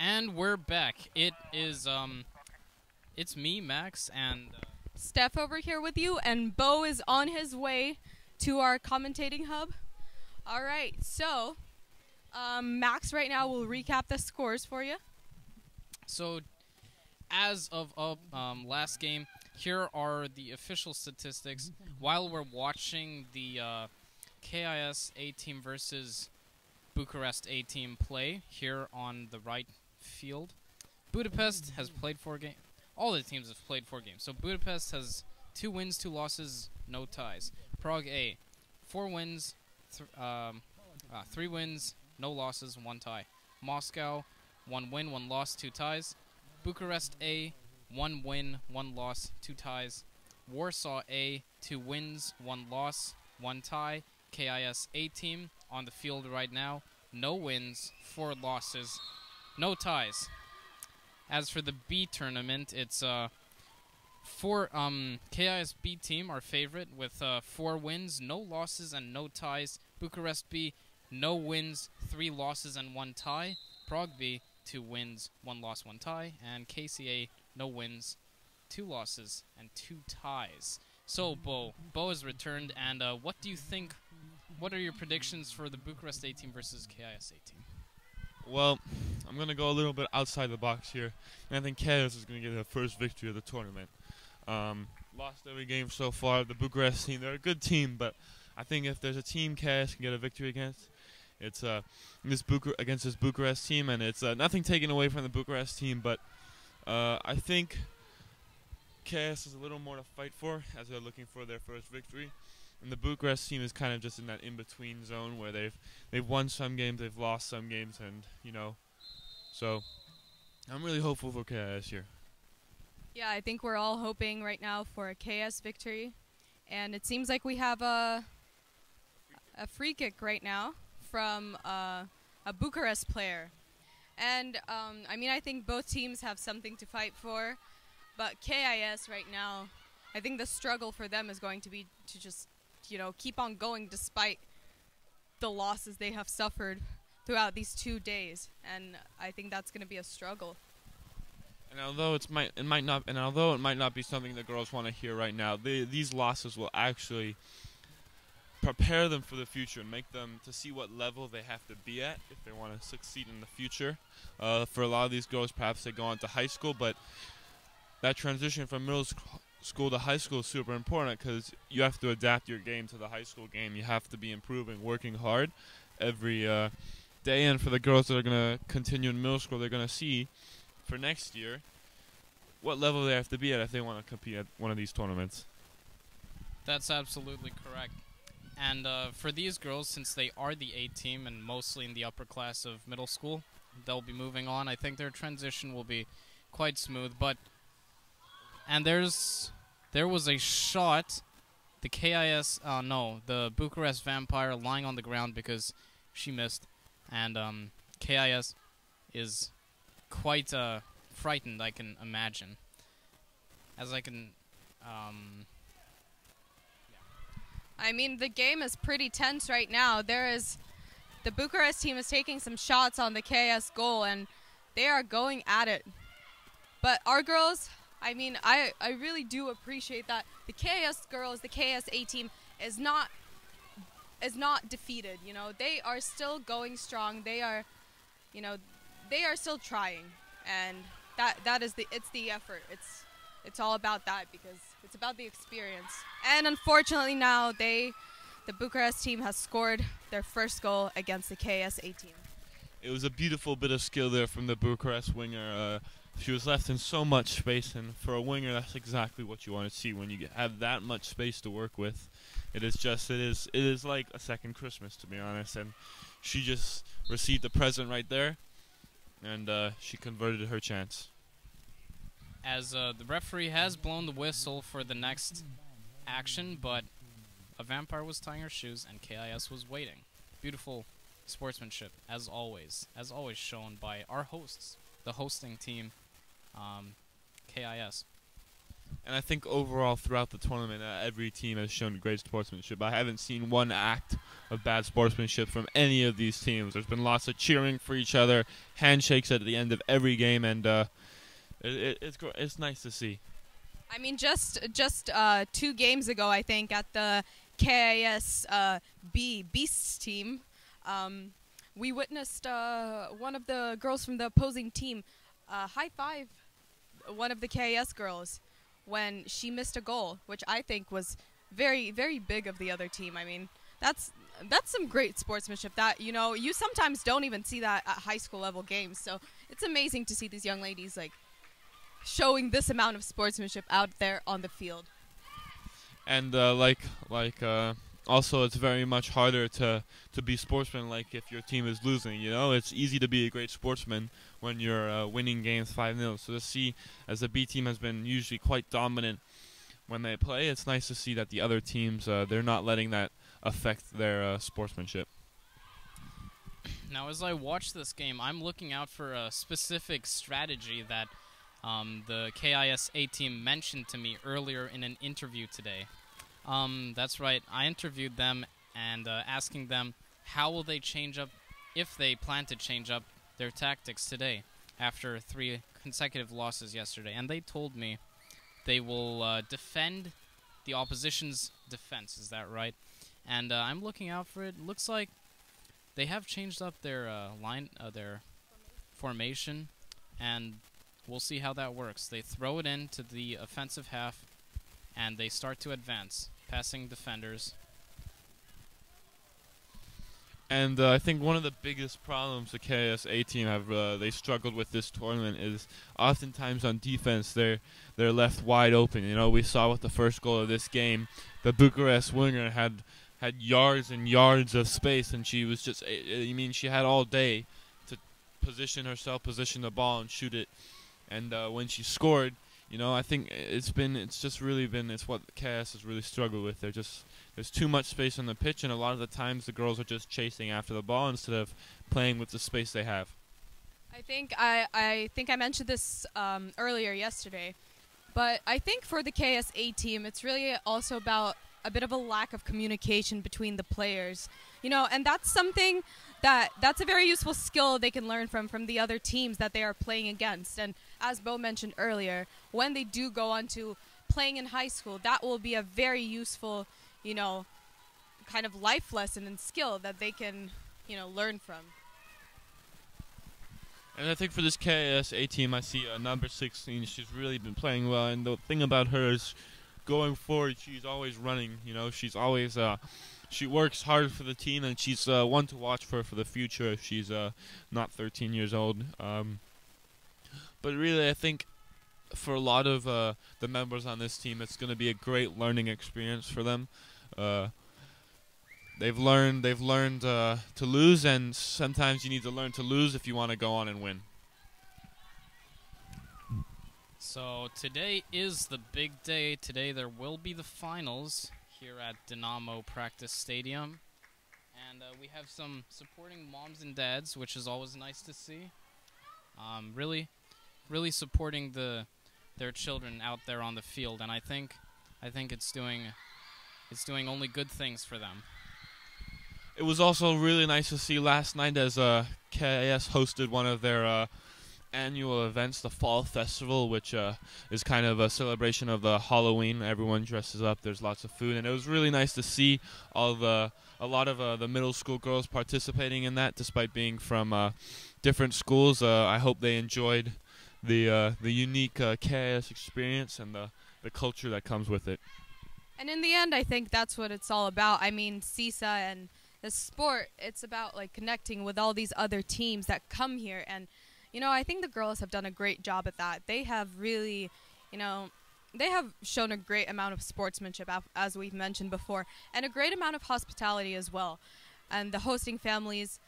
And we're back. It's me, Max, and Steph over here with you, and Bo is on his way to our commentating hub. All right, so Max right now will recap the scores for you. so as of last game, here are the official statistics. While we're watching the KIS A team versus Bucharest A team play here on the right field, Budapest has played 4 games. All the teams have played 4 games. So Budapest has 2 wins, 2 losses, no ties. Prague A, 4 wins, 3 wins, no losses, 1 tie. Moscow, 1 win, 1 loss, 2 ties. Bucharest A, 1 win, 1 loss, 2 ties. Warsaw A, 2 wins, 1 loss, 1 tie. KIS A team on the field right now, no wins, 4 losses, no ties. As for the B tournament, it's KIS B team, our favorite, with 4 wins, no losses, and no ties. Bucharest B, no wins, 3 losses, and 1 tie. Prague B, 2 wins, 1 loss, 1 tie. And KCA, no wins, 2 losses, and 2 ties. So, Bo has returned, and what do you think? What are your predictions for the Bucharest A team versus KIS A team? Well, I'm going to go a little bit outside the box here, and I think KIS is going to get their first victory of the tournament. Lost every game so far. The Bucharest team, they're a good team, but I think if there's a team KIS can get a victory against, it's against this Bucharest team, and it's nothing taken away from the Bucharest team, but I think KIS is a little more to fight for as they're looking for their first victory. And the Bucharest team is kind of just in that in-between zone where they've won some games, they've lost some games, and so I'm really hopeful for KIS here. Yeah, I think we're all hoping right now for a KS victory, and it seems like we have a free kick right now from a Bucharest player. And I think both teams have something to fight for, but KIS right now, I think the struggle for them is going to be to just keep on going despite the losses they have suffered throughout these 2 days, and I think that's going to be a struggle. And although it might not be something the girls want to hear right now, these losses will actually prepare them for the future and make them to see what level they have to be at if they want to succeed in the future. For a lot of these girls, perhaps they go on to high school, but that transition from middle school to high school is super important because you have to adapt your game to the high school game. You have to be improving, working hard every day. And for the girls that are going to continue in middle school, they're going to see for next year what level they have to be at if they want to compete at one of these tournaments. That's absolutely correct. And for these girls, since they are the A team and mostly in the upper class of middle school, they'll be moving on. I think their transition will be quite smooth. And there was a shot, the Bucharest Vampire lying on the ground because she missed. And KIS is quite frightened, I can imagine. The game is pretty tense right now. The Bucharest team is taking some shots on the KS goal, and they are going at it. But our girls, I really do appreciate that the KS girls, the KS A team, is not defeated. They are still going strong. They are still trying, and it's the effort. It's all about that because it's about the experience. And unfortunately now the Bucharest team has scored their first goal against the KS A team. It was a beautiful bit of skill there from the Bucharest winger. She was left in so much space, and for a winger, that's exactly what you want to see when you have that much space to work with. It is like a second Christmas, to be honest, and she just received the present right there, and she converted her chance. As the referee has blown the whistle for the next action, but a vampire was tying her shoes and KIS was waiting. Beautiful sportsmanship, as always shown by our hosts, the hosting team, KIS. And I think overall throughout the tournament, every team has shown great sportsmanship. I haven't seen one act of bad sportsmanship from any of these teams. There's been lots of cheering for each other, handshakes at the end of every game, and it's nice to see. I mean, just 2 games ago, I think, at the KIS B Beasts team, we witnessed one of the girls from the opposing team high five one of the KIS girls when she missed a goal, which I think was very, very big of the other team. I mean, that's some great sportsmanship that, you sometimes don't even see that at high school level games. So it's amazing to see these young ladies like showing this amount of sportsmanship out there on the field. And also, it's very much harder to be sportsmanlike if your team is losing. It's easy to be a great sportsman when you're winning games 5-0. So to see, as the B team has been usually quite dominant when they play, it's nice to see that the other teams, they're not letting that affect their sportsmanship. Now, as I watch this game, I'm looking out for a specific strategy that the KIS A team mentioned to me earlier in an interview today. That's right. I interviewed them and asking them how will they change up, if they plan to change up their tactics today after 3 consecutive losses yesterday. And they told me they will defend the opposition's defense. Is that right? And I'm looking out for it. Looks like they have changed up their their formation, and we'll see how that works. They throw it into the offensive half, and they start to advance, passing defenders. And I think one of the biggest problems the KIS A team have they struggled with this tournament is oftentimes on defense they're left wide open. We saw with the first goal of this game, the Bucharest winger had yards and yards of space, and she was just she had all day to position herself, position the ball, and shoot it. And when she scored, I think it's what KIS has really struggled with. There's too much space on the pitch, and a lot of the times the girls are just chasing after the ball instead of playing with the space they have. I think I mentioned this earlier yesterday, but I think for the KIS A team, it's really also about a bit of a lack of communication between the players. And that's something that's a very useful skill they can learn from the other teams that they are playing against. And as Bo mentioned earlier, when they do go on to playing in high school, that will be a very useful, kind of life lesson and skill that they can, learn from. And I think for this KIS A team, I see number 16. She's really been playing well, and the thing about her is going forward, she's always running. She's always she works hard for the team, and she's one to watch for the future if she's not 13 years old. But really, I think for a lot of the members on this team, it's going to be a great learning experience for them. They've learned to lose, and sometimes you need to learn to lose if you want to go on and win. So today is the big day. Today there will be the finals here at Dynamo Practice Stadium. And we have some supporting moms and dads, which is always nice to see. Really supporting their children out there on the field, and I think it's doing only good things for them. It was also really nice to see last night as KIS hosted one of their annual events, the Fall Festival, which is kind of a celebration of the Halloween. Everyone dresses up. There's lots of food, and it was really nice to see a lot of the middle school girls participating in that, despite being from different schools. I hope they enjoyed the unique KIS experience and the culture that comes with it. And in the end, I think that's what it's all about. I mean, CISA and the sport, it's about like connecting with all these other teams that come here. And, I think the girls have done a great job at that. They have really, they have shown a great amount of sportsmanship, as we've mentioned before, and a great amount of hospitality as well. And the hosting families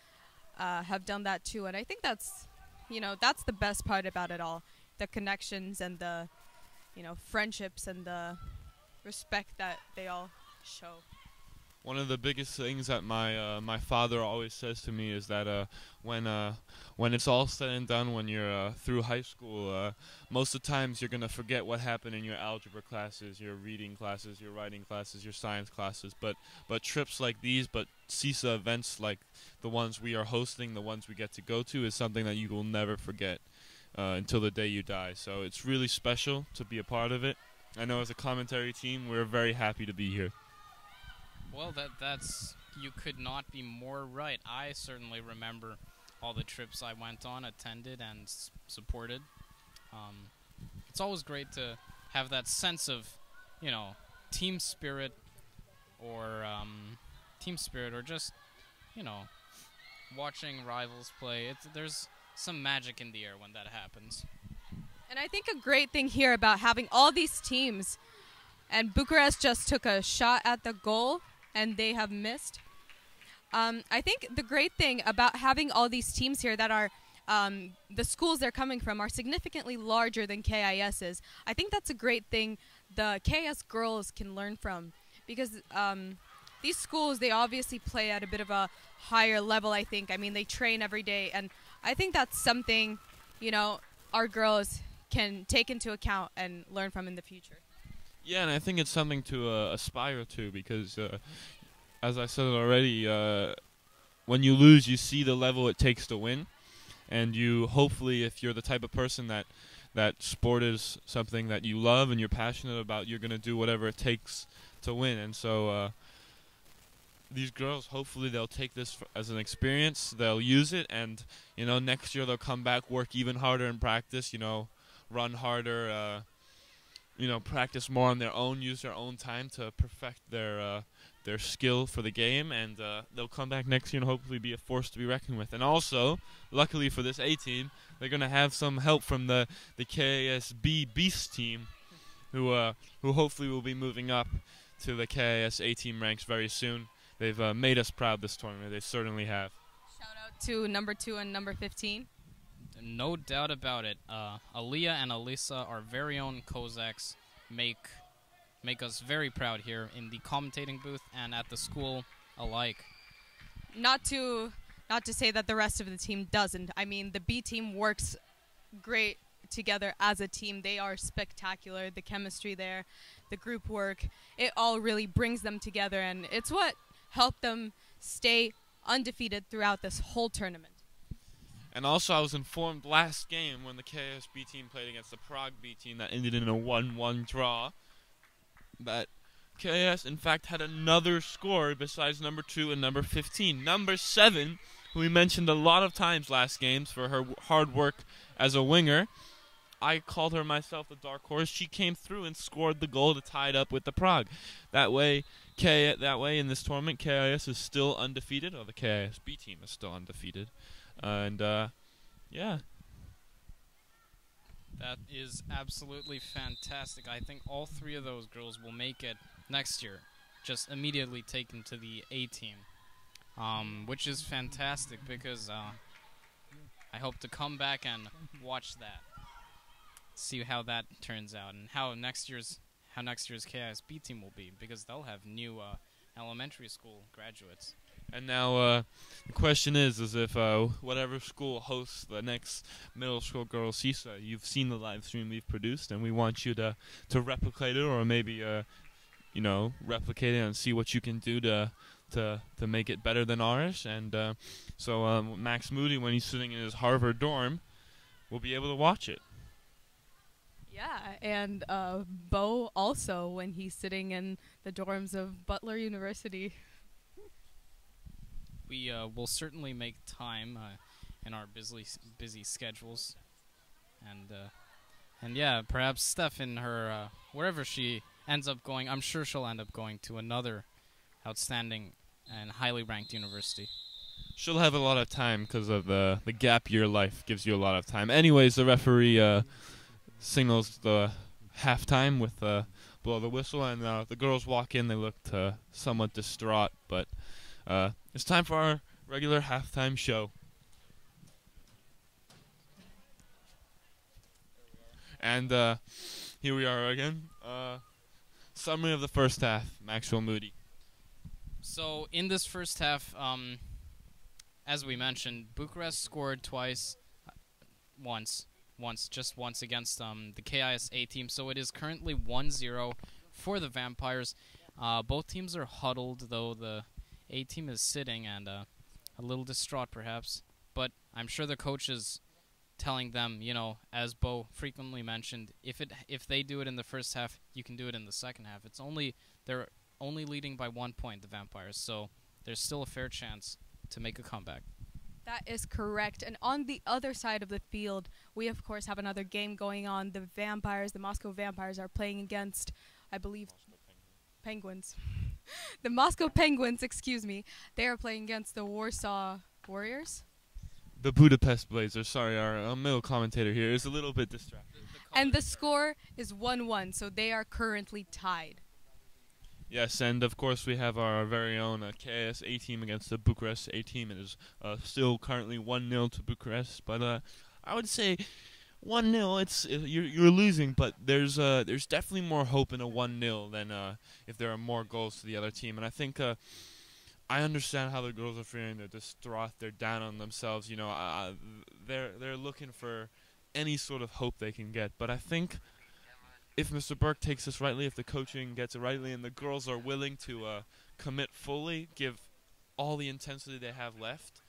have done that too. And I think that's the best part about it all. The connections and the, friendships and the respect that they all show. One of the biggest things that my father always says to me is that when it's all said and done, when you're through high school, most of the times you're gonna forget what happened in your algebra classes, your reading classes, your writing classes, your science classes. But trips like these, but KISA events like the ones we are hosting, the ones we get to go to, is something that you will never forget until the day you die. So it's really special to be a part of it. I know as a commentary team, we're very happy to be here. Well, that's you could not be more right. I certainly remember all the trips I went on, attended, and supported. It's always great to have that sense of, team spirit, or just, watching rivals play. There's some magic in the air when that happens. And I think a great thing here about having all these teams, and Bucharest just took a shot at the goal, and they have missed. I think the great thing about having all these teams here that are the schools they're coming from are significantly larger than KIS's. I think that's a great thing the KIS girls can learn from, because these schools, they obviously play at a bit of a higher level, I think. I mean, they train every day, and I think that's something, our girls can take into account and learn from in the future. Yeah, and I think it's something to aspire to, because as I said already, when you lose, you see the level it takes to win, and you hopefully, if you're the type of person that sport is something that you love and you're passionate about, you're going to do whatever it takes to win. And so these girls, hopefully they'll take this as an experience, they'll use it, and next year they'll come back, work even harder in practice, run harder, practice more on their own, use their own time to perfect their skill for the game, and they'll come back next year and hopefully be a force to be reckoned with. And also, luckily for this A team, they're going to have some help from the KIS B Beast team, who hopefully will be moving up to the KIS A team ranks very soon. They've made us proud this tournament. They certainly have. Shout out to number 2 and number 15. No doubt about it. Aliyah and Alyssa, our very own Cossacks, make us very proud here in the commentating booth and at the school alike. Not to say that the rest of the team doesn't. I mean, the B team works great together as a team. They are spectacular. The chemistry there, the group work, it all really brings them together, and it's what helped them stay undefeated throughout this whole tournament. And also, I was informed last game when the KIS B team played against the Prague B team that ended in a 1-1 draw, that KIS, in fact, had another score besides number 2 and number 15. Number 7, who we mentioned a lot of times last games for her hard work as a winger. I called her myself the dark horse. She came through and scored the goal to tie it up with the Prague. That way, in this tournament, KIS is still undefeated, or the KIS B team is still undefeated. Yeah. That is absolutely fantastic. I think all 3 of those girls will make it next year, just immediately taken to the A team, which is fantastic, because I hope to come back and watch that, see how that turns out, and how next year's KIS B team will be, because they'll have new elementary school graduates. And now the question is if whatever school hosts the next middle school girls KISA, you've seen the live stream we've produced, and we want you to replicate it, or maybe replicate it and see what you can do to make it better than ours. And so Max Moody, when he's sitting in his Harvard dorm, will be able to watch it. Yeah, and Bo also, when he's sitting in the dorms of Butler University. We will certainly make time in our busy schedules, and yeah, perhaps Steph in her wherever she ends up going, I'm sure she'll end up going to another outstanding and highly ranked university. She'll have a lot of time because of the gap year life gives you a lot of time. Anyways, the referee signals the halftime with blow the whistle, and the girls walk in. They look somewhat distraught, but it's time for our regular halftime show. And here we are again. Summary of the first half, Maxwell Moody. So in this first half, as we mentioned, Bucharest scored twice, just once against the KIS A team. So it is currently 1-0 for the Vampires. Both teams are huddled, though the A team is sitting and a little distraught perhaps. But I'm sure the coach is telling them, as Bo frequently mentioned, if they do it in the first half, you can do it in the second half. They're only leading by 1 point, the Vampires, so there's still a fair chance to make a comeback. That is correct. And on the other side of the field, we of course have another game going on. The Moscow Vampires are playing against, I believe, Penguins. The Moscow Penguins, excuse me. They are playing against the Warsaw Warriors. The Budapest Blazers. Sorry, our middle commentator here is a little bit distracted. And the score is 1-1, so they are currently tied. Yes, and of course we have our very own KIS A team against the Bucharest A team. It is still currently 1-0 to Bucharest, but I would say 1-0. You're losing, but there's definitely more hope in a 1-0 than if there are more goals to the other team. And I think I understand how the girls are feeling. They're distraught. They're down on themselves. They're looking for any sort of hope they can get. But I think if Mr. Burke takes this rightly, if the coaching gets it rightly, and the girls are willing to commit fully, give all the intensity they have left,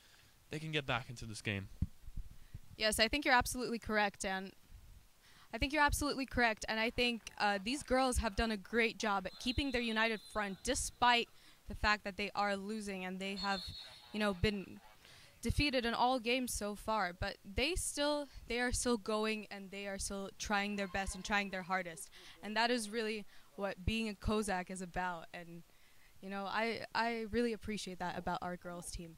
they can get back into this game. Yes, I think you're absolutely correct, and I think these girls have done a great job at keeping their united front, despite the fact that they are losing and they have, been defeated in all games so far. But they are still going, and they are still trying their best and trying their hardest, and that is really what being a Kozak is about. And I really appreciate that about our girls team.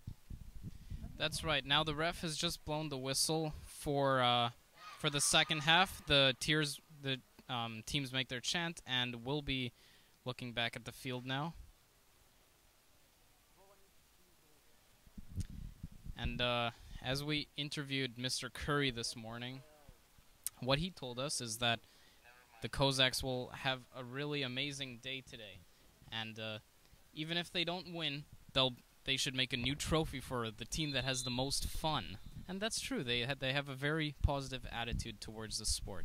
That's right. Now the ref has just blown the whistle for the second half. The teams make their chant, and we'll be looking back at the field now. And as we interviewed Mr. Curry this morning, what he told us is that the Kozaks will have a really amazing day today. And even if they don't win, they should make a new trophy for the team that has the most fun. And that's true. They have a very positive attitude towards the sport.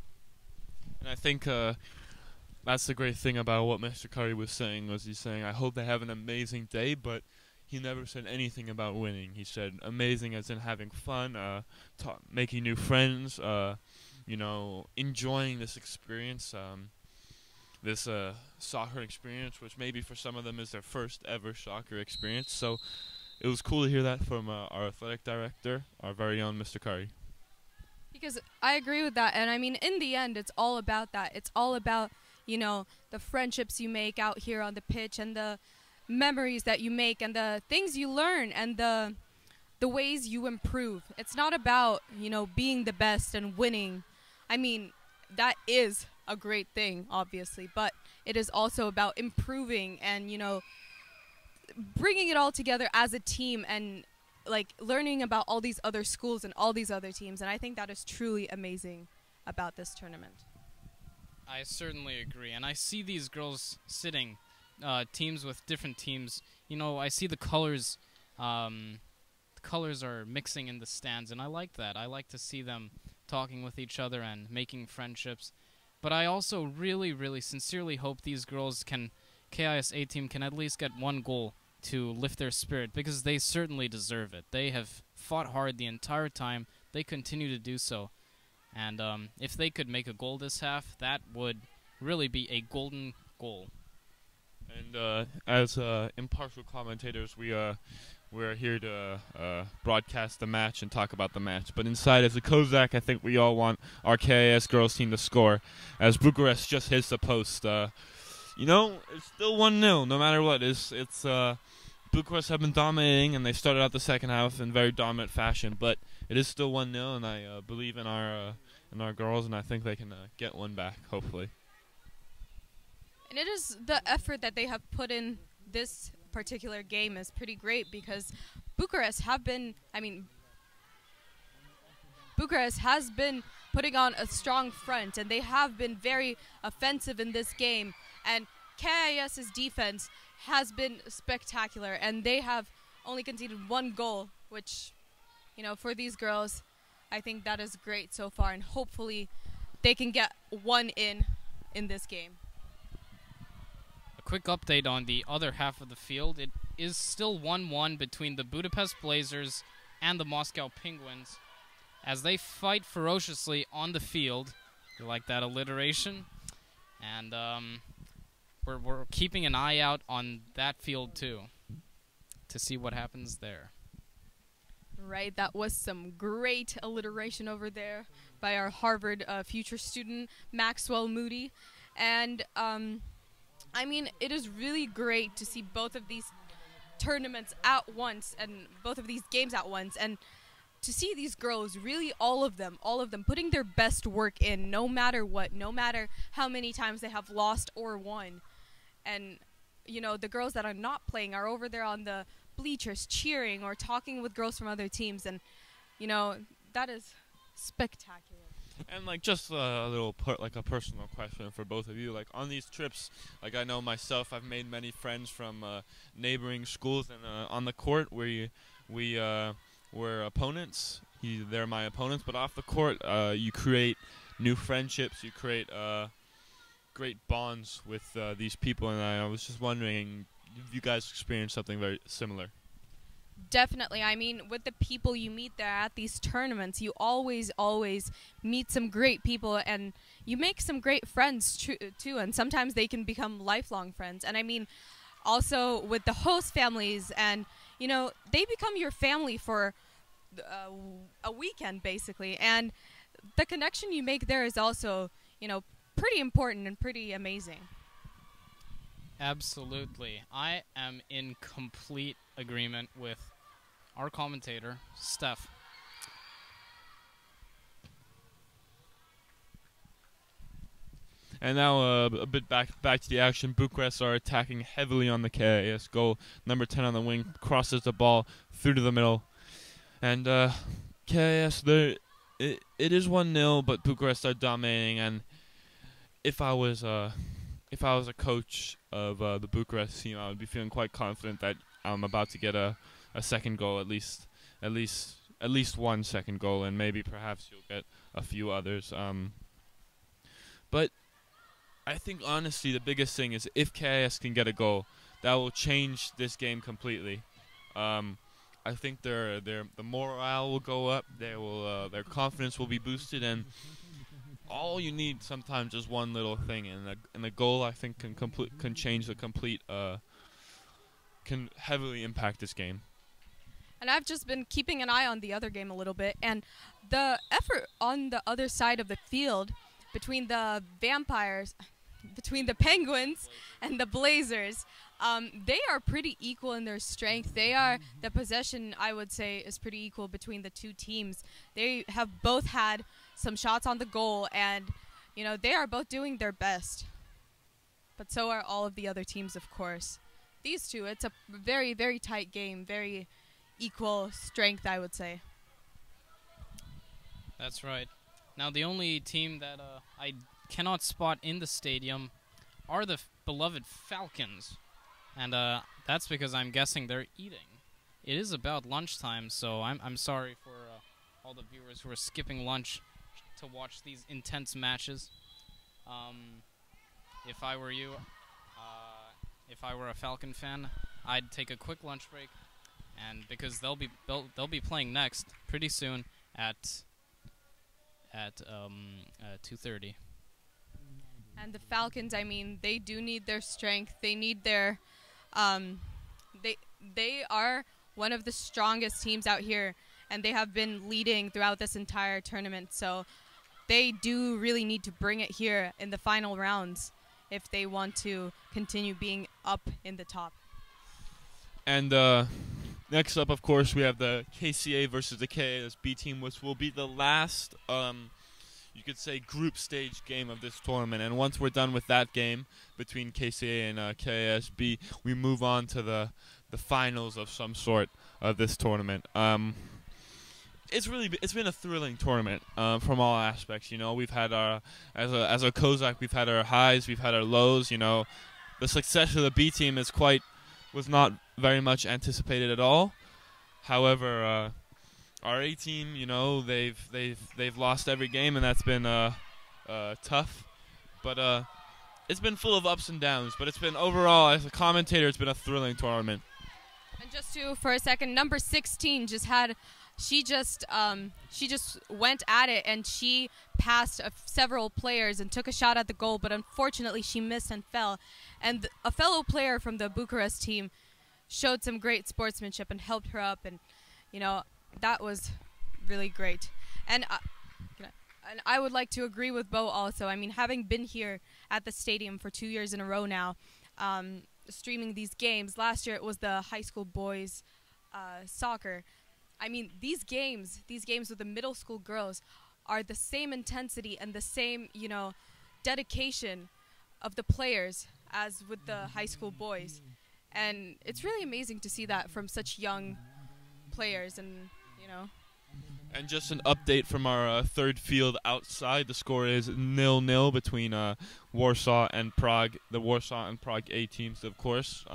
And I think that's the great thing about what Mr. Curry was saying. He's saying, I hope they have an amazing day, but he never said anything about winning. He said amazing as in having fun, making new friends, enjoying this experience, this soccer experience, which maybe for some of them is their first ever soccer experience. So it was cool to hear that from our athletic director, our very own Mr. Curry. Because I agree with that, and I mean, in the end, it's all about that. It's all about, the friendships you make out here on the pitch, and the memories that you make, and the things you learn, and the ways you improve. It's not about, being the best and winning. I mean, that is a great thing, obviously, but it is also about improving and, bringing it all together as a team, and learning about all these other schools and all these other teams. And I think that is truly amazing about this tournament. I certainly agree, and I see these girls sitting, teams with different teams. I see the colors. The colors are mixing in the stands, and I like that. I like to see them talking with each other and making friendships. But I also really, really sincerely hope these girls KIS A team can at least get one goal to lift their spirit, because they certainly deserve it. They have fought hard the entire time. They continue to do so. And if they could make a goal this half, that would really be a golden goal. And as impartial commentators, we're here to broadcast the match and talk about the match. But inside, as a Kozak, I think we all want our KIS girls team to score, as Bucharest just hits the post. It's still 1-0, no matter what. It's Bucharest have been dominating, and they started out the second half in very dominant fashion. But it is still 1-0, and I believe in our girls, and I think they can get one back, hopefully. And it is the effort that they have put in this particular game is pretty great, because Bucharest has been putting on a strong front, and they have been very offensive in this game. And KIS's defense has been spectacular, and they have only conceded 1 goal, which, you know, for these girls, I think that is great so far, and hopefully they can get 1 in this game. A quick update on the other half of the field. It is still 1-1 between the Budapest Blazers and the Moscow Penguins as they fight ferociously on the field. You like that alliteration? And we're keeping an eye out on that field too to see what happens there. Right, that was some great alliteration over there by our Harvard future student, Maxwell Moody. And, I mean, it is really great to see both of these tournaments at once and both of these games at once. And to see these girls, really all of them, putting their best work in no matter what, no matter how many times they have lost or won. And, you know, the girls that are not playing are over there on the bleachers cheering or talking with girls from other teams, and you know, that is spectacular. And like just a little like a personal question for both of you, like on these trips, like I know myself, I've made many friends from neighboring schools, and on the court we're opponents. They're my opponents, but off the court you create new friendships, you create great bonds with these people, and I was just wondering if you guys experienced something very similar. Definitely. I mean, with the people you meet there at these tournaments, you always meet some great people, and you make some great friends too, and sometimes they can become lifelong friends. And I mean, also with the host families, and you know, they become your family for a weekend basically, and the connection you make there is also, you know, pretty important and pretty amazing. Absolutely. I am in complete agreement with our commentator, Steph. And now a bit back to the action. Bucharest are attacking heavily on the KIS goal. Number 10 on the wing crosses the ball through to the middle. And KIS, it is 1-0, but Bucharest are dominating. And if I was a coach of the Bucharest team, I would be feeling quite confident that I'm about to get a second goal, at least 1 second goal, and maybe perhaps you'll get a few others. But I think honestly the biggest thing is if KIS can get a goal, that will change this game completely. I think the morale will go up. Their confidence will be boosted, and all you need sometimes is one little thing, and a goal I think can change the complete, can heavily impact this game. And I've just been keeping an eye on the other game a little bit, and the effort on the other side of the field between the Penguins and the Blazers, they are pretty equal in their strength. The possession, I would say, is pretty equal between the two teams. They have both had some shots on the goal, and you know, they are both doing their best. But so are all of the other teams, of course. These two, it's a very, very tight game, very equal strength, I would say. That's right. Now, the only team that I cannot spot in the stadium are the beloved Falcons. And that's because I'm guessing they're eating. It is about lunchtime, so I'm sorry for all the viewers who are skipping lunch to watch these intense matches. If I were you, if I were a Falcon fan, I'd take a quick lunch break, and because they'll be playing next pretty soon at 2:30. And the Falcons, I mean, they do need their strength. They need their they are one of the strongest teams out here, and they have been leading throughout this entire tournament. So they do really need to bring it here in the final rounds if they want to continue being up in the top. And next up, of course, we have the KCA versus the KSB team, which will be the last, you could say, group stage game of this tournament. And once we're done with that game between KCA and KSB, we move on to the finals of some sort of this tournament. It's been a thrilling tournament from all aspects. You know, we've had our as a Kozak, we've had our highs, we've had our lows. You know, the success of the B team was not very much anticipated at all. However, our A team, they've lost every game, and that's been tough. But it's been full of ups and downs. But it's been overall, as a commentator, it's been a thrilling tournament. And just for a second, number 16 she just went at it, and she passed several players and took a shot at the goal, but unfortunately she missed and fell. And a fellow player from the Bucharest team showed some great sportsmanship and helped her up, and that was really great. And I would like to agree with Bo also. I mean, having been here at the stadium for 2 years in a row now, streaming these games. Last year it was the high school boys soccer. I mean, these games with the middle school girls are the same intensity and the same, dedication of the players as with the high school boys. And it's really amazing to see that from such young players, and And just an update from our third field outside. The score is 0-0 between Warsaw and Prague. The Warsaw and Prague A teams, of course.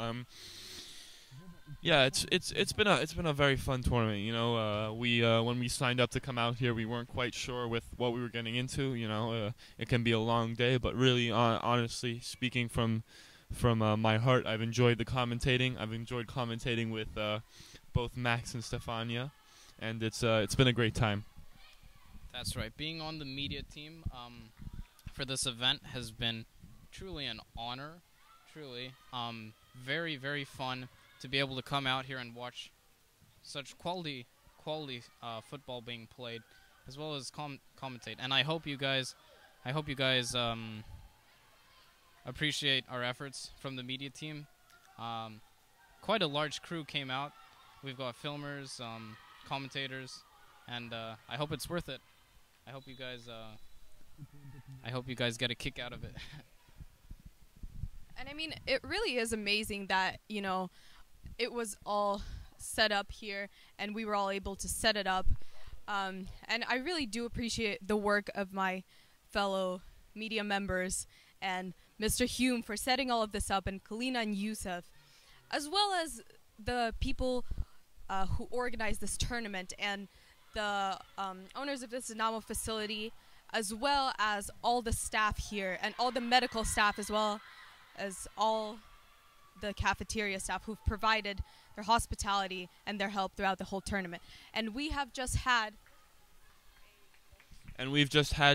Yeah, it's been a very fun tournament. We when we signed up to come out here, we weren't quite sure with what we were getting into. It can be a long day, but really, honestly speaking, from my heart, I've enjoyed the commentating. I've enjoyed commentating with both Max and Stefania, and it's been a great time. That's right. Being on the media team for this event has been truly an honor. Truly, very, very fun to be able to come out here and watch such quality football being played, as well as commentate. And I hope you guys appreciate our efforts from the media team. Quite a large crew came out. We've got filmers, commentators, and I hope it's worth it. I hope you guys get a kick out of it. And I mean, it really is amazing that, it was all set up here and we were all able to set it up. And I really do appreciate the work of my fellow media members and Mr. Hume for setting all of this up, and Kalina and Yusuf, as well as the people who organized this tournament and the owners of this Dynamo facility, as well as all the staff here and all the medical staff, as well as all the cafeteria staff who've provided their hospitality and their help throughout the whole tournament. And we've just had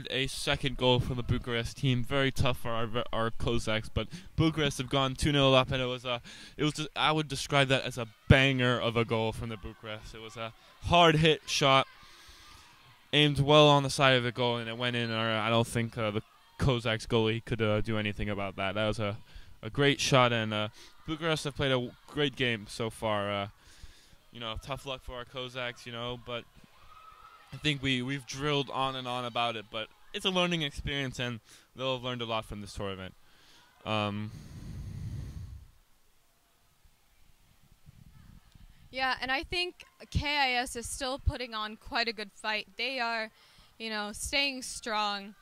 a second goal from the Bucharest team. Very tough for our Cossacks, but Bucharest have gone 2-0 up, and I would describe that as a banger of a goal from the Bucharest. It was a hard hit shot, aimed well on the side of the goal, and it went in. I don't think the Cossacks goalie could do anything about that. That was a great shot, and Bucharest have played a great game so far. Tough luck for our Cossacks, but I think we've drilled on and on about it, but it's a learning experience, and they'll have learned a lot from this tournament. Yeah, and I think KIS is still putting on quite a good fight. They are, staying strong,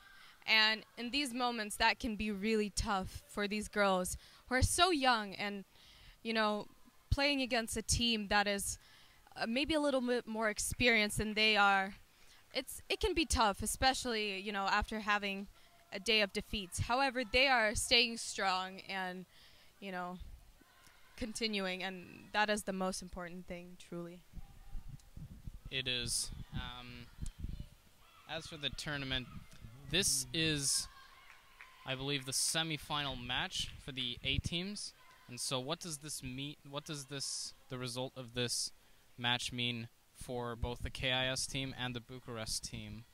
and in these moments that can be really tough for these girls who are so young and, playing against a team that is maybe a little bit more experienced than they are. It can be tough, especially, after having a day of defeats. However, they are staying strong and, continuing, and that is the most important thing, truly. It is. As for the tournament, this is, I believe, the semi-final match for the A teams. And so what does this mean? What does the result of this match mean for both the KIS team and the Bucharest team?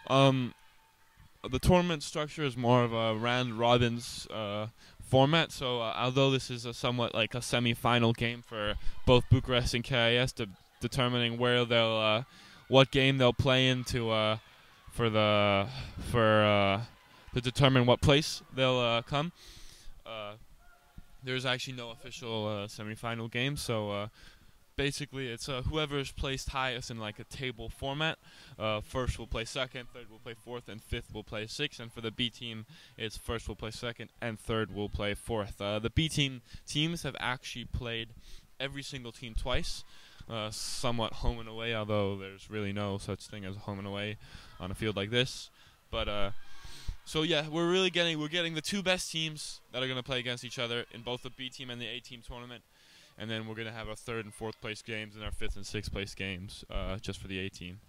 The tournament structure is more of a round robins format, so although this is somewhat like a semi-final game for both Bucharest and KIS, determining where they'll what game they'll play in to determine what place they'll come. There's actually no official semi-final game, so basically it's whoever is placed highest in like a table format. First will play second, third will play fourth, and fifth will play sixth. And for the B team, it's first will play second, and third will play fourth. The B team teams have actually played every single team twice, somewhat home and away, although there's really no such thing as home and away on a field like this. But so yeah, we're getting the two best teams that are going to play against each other in both the B team and the A team tournament. And then we're going to have our third and fourth place games and our fifth and sixth place games just for the A team.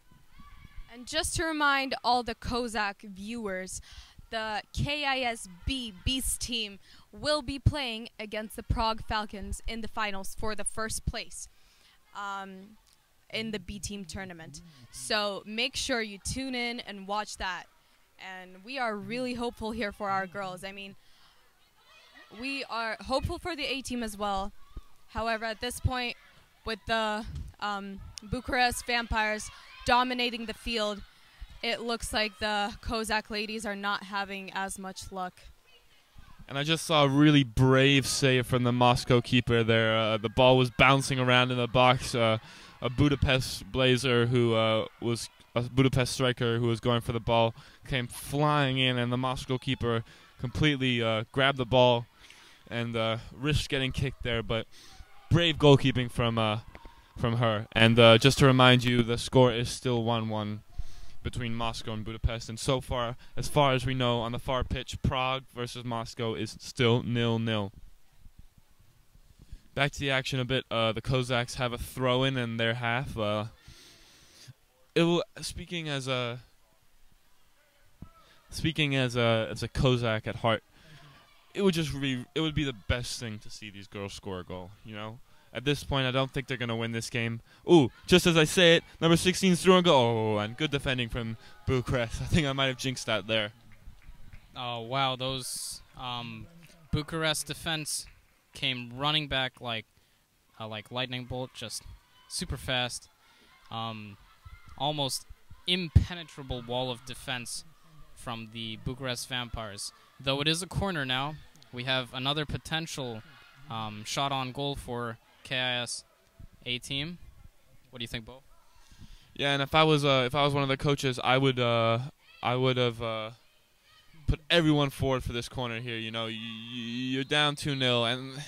And just to remind all the Kozak viewers, the KIS B Beast team will be playing against the Prague Falcons in the finals for the first place in the B team tournament. So make sure you tune in and watch that. And we are really hopeful here for our girls. I mean, we are hopeful for the A team as well. However, at this point, with the Bucharest Vampires dominating the field, it looks like the Kozak ladies are not having as much luck. And I just saw a really brave save from the Moscow keeper there. The ball was bouncing around in the box. A Budapest Blazer who was a Budapest striker who was going for the ball came flying in, and the Moscow keeper completely grabbed the ball and risked getting kicked there. But brave goalkeeping from her. And just to remind you, the score is still 1-1 between Moscow and Budapest. And so far as we know, on the far pitch, Prague versus Moscow is still 0-0. Back to the action a bit. The Cossacks have a throw-in in their half. Speaking as a Cossack at heart, it would be the best thing to see these girls score a goal, you know? At this point, I don't think they're going to win this game. Ooh, just as I say it, number 16's through and go. Oh, and good defending from Bucharest. I think I might have jinxed that there. Oh, wow, those Bucharest defense came running back like lightning bolt, just super fast. Almost impenetrable wall of defense from the Bucharest Vampires. Though it is a corner now, we have another potential shot on goal for KIS A team. What do you think, Bo? Yeah, and if I was one of the coaches, I would have put everyone forward for this corner here. You know, you're down 2-0, and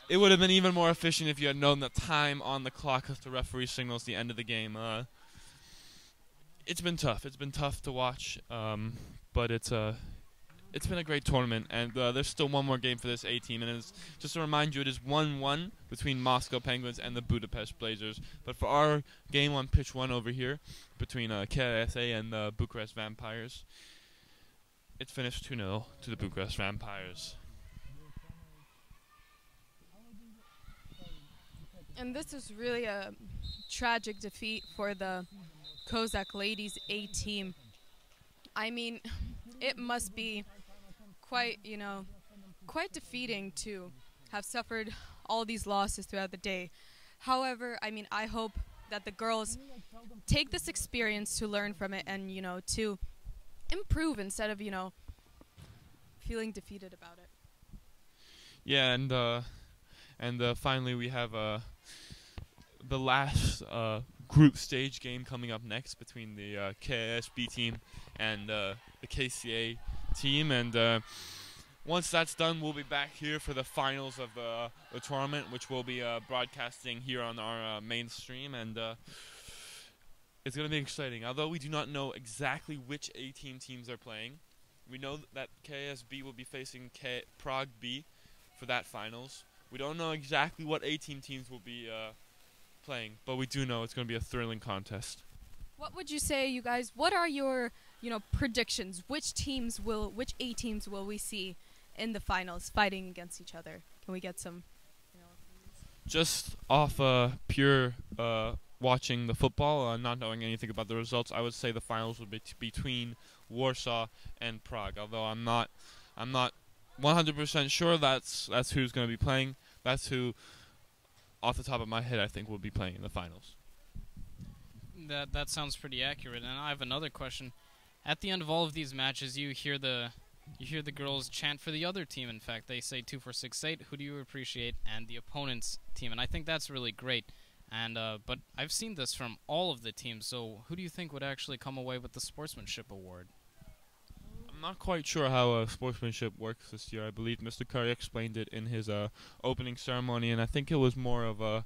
it would have been even more efficient if you had known the time on the clock as the referee signals the end of the game. It's been tough. It's been tough to watch, but it's been a great tournament, and there's still one more game for this A team. And just to remind you, it is 1-1 between Moscow Penguins and the Budapest Blazers. But for our game on pitch 1 over here, between KIS A and the Bucharest Vampires, it's finished 2-0 to the Bucharest Vampires. And this is really a tragic defeat for the Kozak ladies A team. I mean, it must be quite defeating to have suffered all these losses throughout the day. However, I mean, I hope that the girls take this experience to learn from it and, to improve instead of, feeling defeated about it. Yeah, and finally we have the last group stage game coming up next between the KIS B team and the KCA team. And once that's done, we'll be back here for the finals of the tournament, which we'll be broadcasting here on our main stream. And it's going to be exciting. Although we do not know exactly which A team teams are playing, we know that KSB will be facing Prague B for that finals. We don't know exactly what A team teams will be playing, but we do know it's going to be a thrilling contest. What would you say, you guys? What are your, predictions? Which A teams will we see in the finals fighting against each other? Can we get some? Just off pure watching the football, not knowing anything about the results, I would say the finals would be between Warsaw and Prague. Although I'm not 100% sure that's who's going to be playing. That's who, off the top of my head, I think will be playing in the finals. That sounds pretty accurate. And I have another question. At the end of all of these matches, you hear the You hear the girls chant for the other team. In fact, they say 2 4 6 8. Who do you appreciate? And the opponent's team. And I think that's really great. And but I've seen this from all of the teams. So who do you think would actually come away with the sportsmanship award? I'm not quite sure how sportsmanship works this year. I believe Mr. Curry explained it in his opening ceremony, and I think it was more of a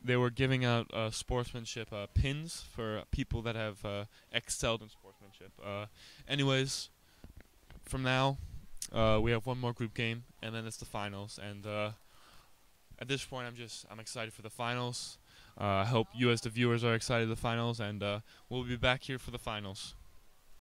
they were giving out sportsmanship pins for people that have excelled in sportsmanship. Anyways, from now, we have one more group game, and then it's the finals. And at this point, I'm excited for the finals. I hope you, as the viewers, are excited for the finals, and we'll be back here for the finals.